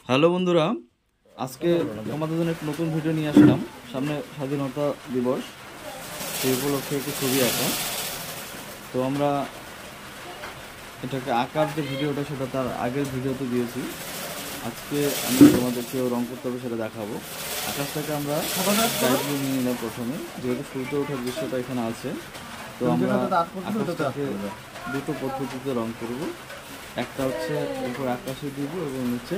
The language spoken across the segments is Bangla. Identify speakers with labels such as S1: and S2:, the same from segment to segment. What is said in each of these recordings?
S1: হ্যালো বন্ধুরা, আজকে আমাদের জন্য একটা নতুন ভিডিও নিয়ে আসলাম। সামনে স্বাধীনতা দিবস, সেই উপলক্ষে একটি ছবি আঁকা। তো আমরা এটাকে আঁকার যে ভিডিওটা সেটা তার আগের ভিডিওতে দিয়েছি। আজকে আমি তোমাদেরকেও রং করতে হবে সেটা দেখাবো। আকাশটাকে আমরা স্কাই ব্লু নিয়ে নিলাম প্রথমে, যেহেতু সূর্য ওঠার দৃশ্যটা এখানে আছে। তো আমরা আকাশটাকে দুটো পদ্ধতিতে রং করব। একটা হচ্ছে উপর আকাশে দিব এবং নিচে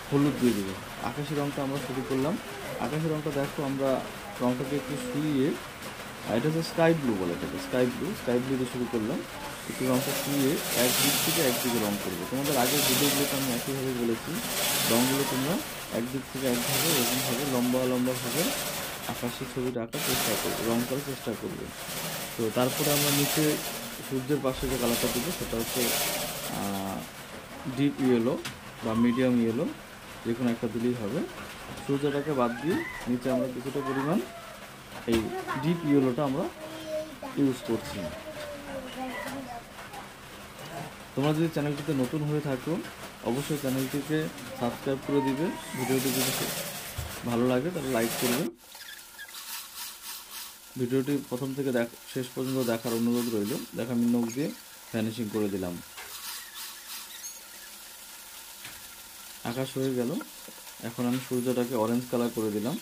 S1: হলুদ দিয়ে দেবো। আকাশি রঙটা আমরা শুরু করলাম। আকাশি রঙটা দেখো, আমরা রঙটাকে একটু শুইয়ে, এটা হচ্ছে স্কাই ব্লু বলে, এটাকে স্কাই ব্লু দিয়ে শুরু করলাম। একটু রঙটা শুইয়ে একদিক থেকে একদিকে রঙ করবো। তোমাদের আগের ভিডিওগুলোতে আমি একইভাবে বলেছি, রঙগুলো তোমরা একদিক থেকে একভাবে এরকমভাবে লম্বা লম্বাভাবে আকাশের ছবিটা আঁকার চেষ্টা করবে, রঙ করার চেষ্টা করবে। তো তারপরে আমরা নিচে সূর্যের পাশে যে কালারটা দেবো সেটা হচ্ছে ডিপ ইয়েলো বা মিডিয়াম ইয়েলো, যে কোনো একটা দিলেই হবে। সূর্যটাকে বাদ দিয়ে নিচে আমরা কিছুটা পরিমাণ এই ডিপ ইয়েলোটা আমরা ইউজ করছি। তোমরা যদি চ্যানেলটিতে নতুন হয়ে থাকো অবশ্যই চ্যানেলটিকে সাবস্ক্রাইব করে দিবে। ভিডিওটি যদি ভালো লাগে তাহলে লাইক করবে। ভিডিওটি প্রথম থেকে শেষ পর্যন্ত দেখার অনুরোধ রইল। দেখা আমি নখ দিয়ে ফিনিশিং করে দিলাম। আকাশ হয়ে গেল। এখন আমি সূর্যটাকে অরেঞ্জ কালার করে দিলাম।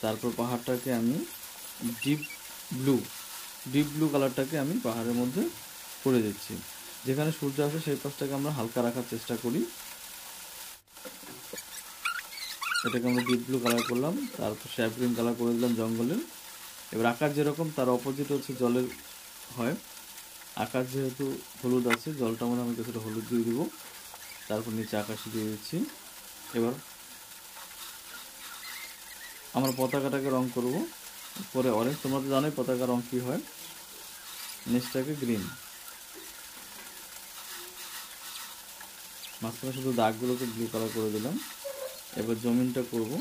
S1: তারপর পাহাড়টাকে আমি ডিপ ব্লু কালারটাকে আমি পাহাড়ের মধ্যে করে দিচ্ছি। যেখানে সূর্য আছে সেই পাশটাকে আমরা হালকা রাখার চেষ্টা করি। এটাকে আমরা ডিপ ব্লু কালার করলাম। তারপর শ্যাপ গ্রিন কালার করে দিলাম জঙ্গলের। এবার আকাশ যেরকম তার অপোজিট হচ্ছে জলের হয়। আকাশ যেহেতু হলুদ আছে, জলটা মধ্যে আমি কিছুটা হলুদ দিয়ে দিব। তারপর নিচে আকাশে দিয়ে দিচ্ছি। এবার আমরা পতাকাটাকে রং করব। পরে অরেঞ্জ, তোমরা তো জানোই পতাকা রং কী হয়, নিচটাকে গ্রিন। মাঝখানে শুধু দাগগুলোকে ব্লু কালার করে দিলাম। এবার জমিনটা করব।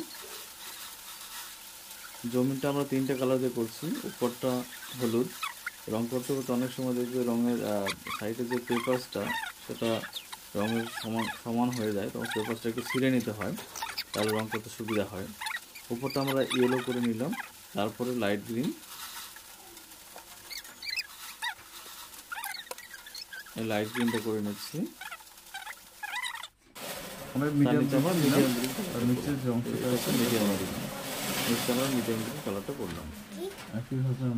S1: জমিনটা আমরা তিনটে কালার দিয়ে করছি। উপরটা হলুদ। রং করতে করতে অনেক সময় দেখবে রঙের সাইডে যে পেপারসটা সেটা রঙের সমান হয়ে যায়, তখন পেপারসটা একটু ছিঁড়ে নিতে হয়, তাহলে রং করতে সুবিধা হয়। উপরটা আমরা ইয়েলো করে নিলাম। তারপরে লাইট গ্রিন, এই লাইট গ্রিনটা করে নিচ্ছি। মিডিয়াম গ্রিন আর নিচের যে অংশটা আছে মিডিয়াম গ্রিন, নিচে আমরা মিডিয়াম গ্রিন কালারটা করলাম।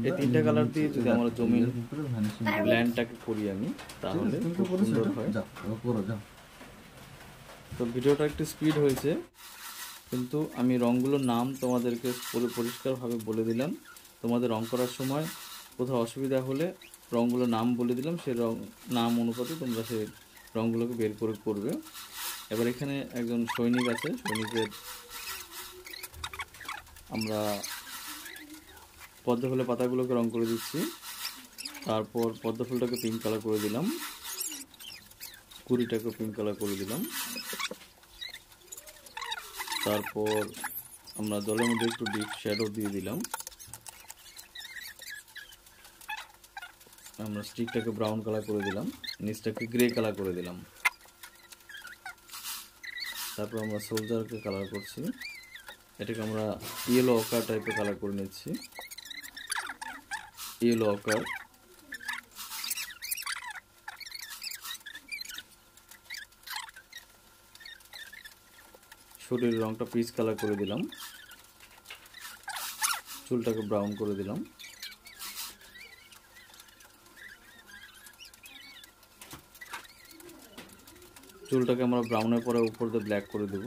S1: এই তিনটা কালার দিয়ে যদি আমরা জমিন ব্ল্যান্ডটাকে করি আমি, তাহলে খুব সুন্দর হয়। তো ভিডিওটা একটু স্পিড হয়েছে, কিন্তু আমি রঙগুলোর নাম তোমাদেরকে পুরো পরিষ্কারভাবে বলে দিলাম। তোমাদের রং করার সময় কোথাও অসুবিধা হলে রঙগুলোর নাম বলে দিলাম, সেই নাম অনুপাতে তোমরা সেই রঙগুলোকে বের করে করবে। এবার এখানে একজন সৈনিক আছে, সৈনিকের আমরা পদ্ম ফুলের পাতাগুলোকে রং করে দিচ্ছি। তারপর পদ্ম ফুলটাকে পিঙ্ক কালার করে দিলাম, কুড়িটাকে পিঙ্ক কালার করে দিলাম। তারপর আমরা জলের মধ্যে একটু ডিপ শ্যাডো দিয়ে দিলাম। আমরা স্টিকটাকে ব্রাউন কালার করে দিলাম, নিচটাকে গ্রে কালার করে দিলাম। তারপর আমরা সোলজারকে কালার করছি। এটাকে আমরা ইয়েলো অকার টাইপের কালার করে নিচ্ছি, ইয়েলো অকার। শরীরের রংটা পিচ কালার করে দিলাম, চুলটাকে ব্রাউন করে দিলাম। চুলটাকে আমরা ব্রাউনের পরে উপর দিয়ে ব্ল্যাক করে দেব।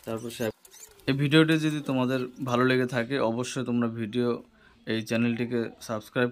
S1: তারপর এই ভিডিওটি যদি তোমাদের ভালো লেগে থাকে অবশ্যই তোমরা এই চ্যানেলটিকে সাবস্ক্রাইব